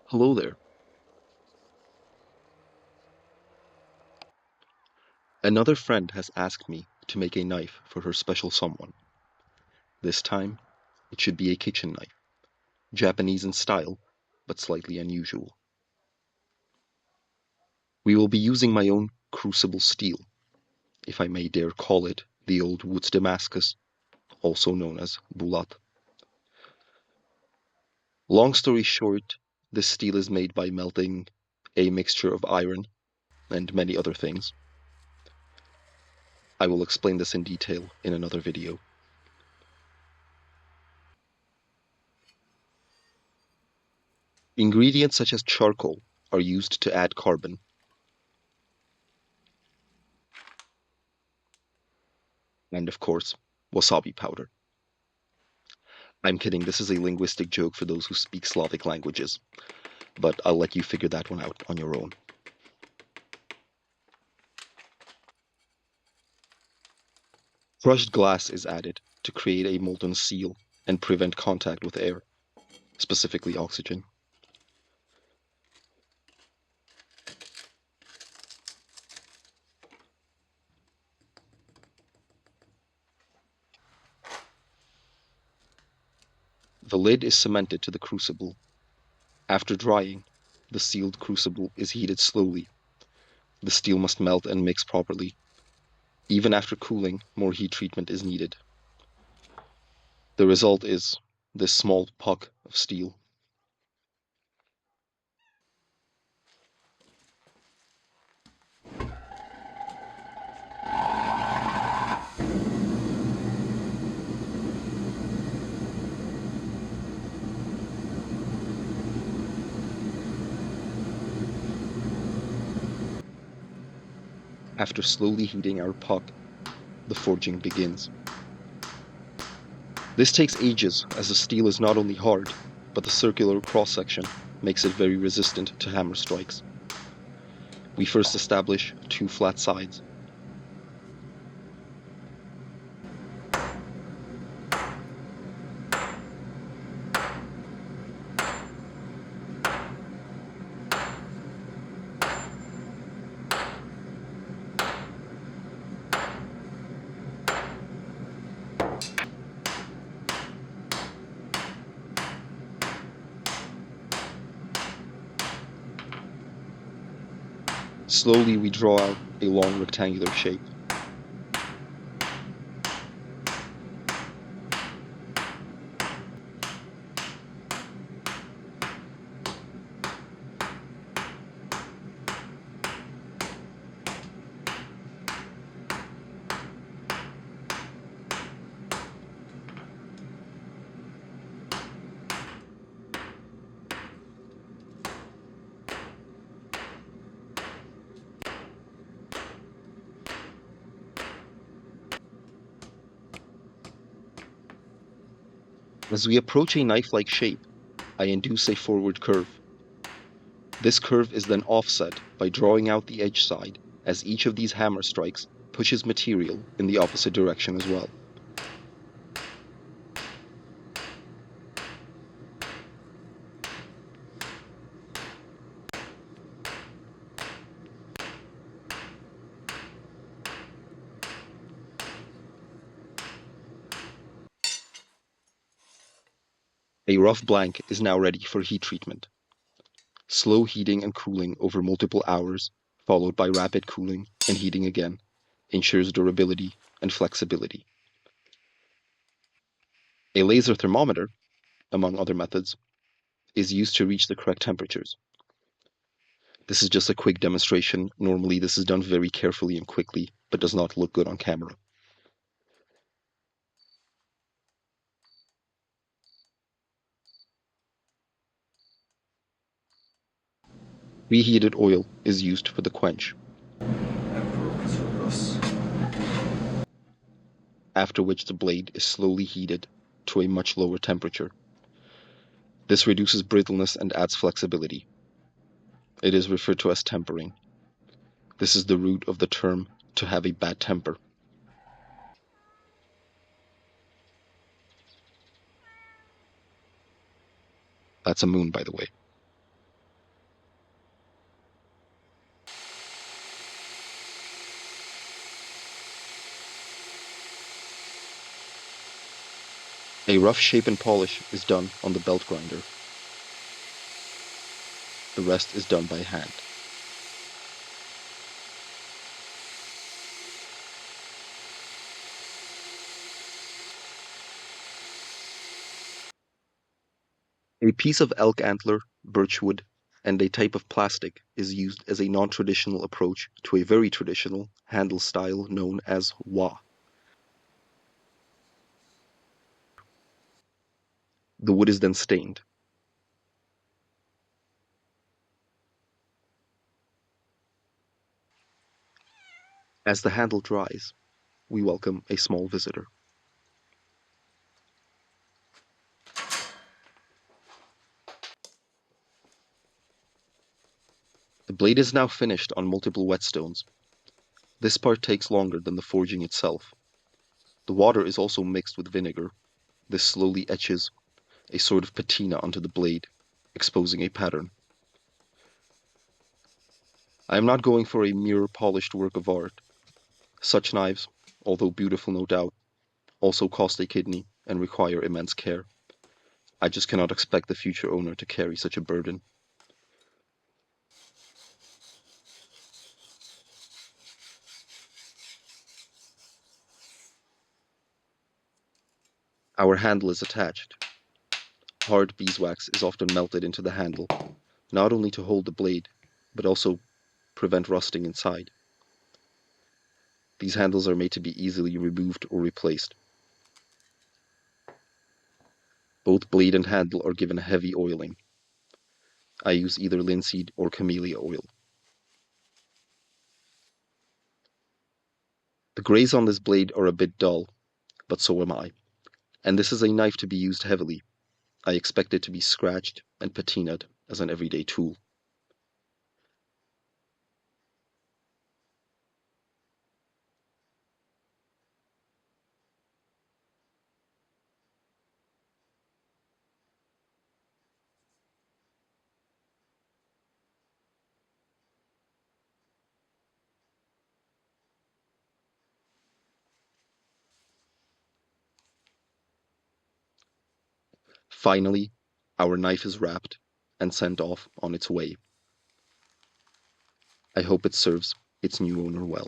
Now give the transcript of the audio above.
Hello there. Another friend has asked me to make a knife for her special someone. This time, it should be a kitchen knife, Japanese in style, but slightly unusual. We will be using my own crucible steel, if I may dare call it the old Woods Damascus, also known as Bulat. Long story short, this steel is made by melting a mixture of iron and many other things. I will explain this in detail in another video. Ingredients such as charcoal are used to add carbon, and of course, wasabi powder. I'm kidding, this is a linguistic joke for those who speak Slavic languages, but I'll let you figure that one out on your own. Crushed glass is added to create a molten seal and prevent contact with air, specifically oxygen. The lid is cemented to the crucible. After drying, the sealed crucible is heated slowly. The steel must melt and mix properly. Even after cooling, more heat treatment is needed. The result is this small puck of steel. After slowly heating our puck, the forging begins. This takes ages as the steel is not only hard, but the circular cross-section makes it very resistant to hammer strikes. We first establish two flat sides. Slowly we draw out a long rectangular shape. As we approach a knife-like shape, I induce a forward curve. This curve is then offset by drawing out the edge side, as each of these hammer strikes pushes material in the opposite direction as well. A rough blank is now ready for heat treatment. Slow heating and cooling over multiple hours, followed by rapid cooling and heating again, ensures durability and flexibility. A laser thermometer, among other methods, is used to reach the correct temperatures. This is just a quick demonstration. Normally this is done very carefully and quickly, but does not look good on camera. Reheated oil is used for the quench, after which the blade is slowly heated to a much lower temperature. This reduces brittleness and adds flexibility. It is referred to as tempering. This is the root of the term to have a bad temper. That's a moon, by the way. A rough shape and polish is done on the belt grinder. The rest is done by hand. A piece of elk antler, birchwood, and a type of plastic is used as a non-traditional approach to a very traditional handle style known as wah. The wood is then stained. As the handle dries, we welcome a small visitor. The blade is now finished on multiple whetstones. This part takes longer than the forging itself. The water is also mixed with vinegar. This slowly etches a sort of patina onto the blade, exposing a pattern. I am not going for a mere polished work of art. Such knives, although beautiful no doubt, also cost a kidney and require immense care. I just cannot expect the future owner to carry such a burden. Our handle is attached. Hard beeswax is often melted into the handle, not only to hold the blade, but also prevent rusting inside. These handles are made to be easily removed or replaced. Both blade and handle are given a heavy oiling. I use either linseed or camellia oil. The grays on this blade are a bit dull, but so am I. And this is a knife to be used heavily. I expect it to be scratched and patinaed as an everyday tool. Finally, our knife is wrapped and sent off on its way. I hope it serves its new owner well.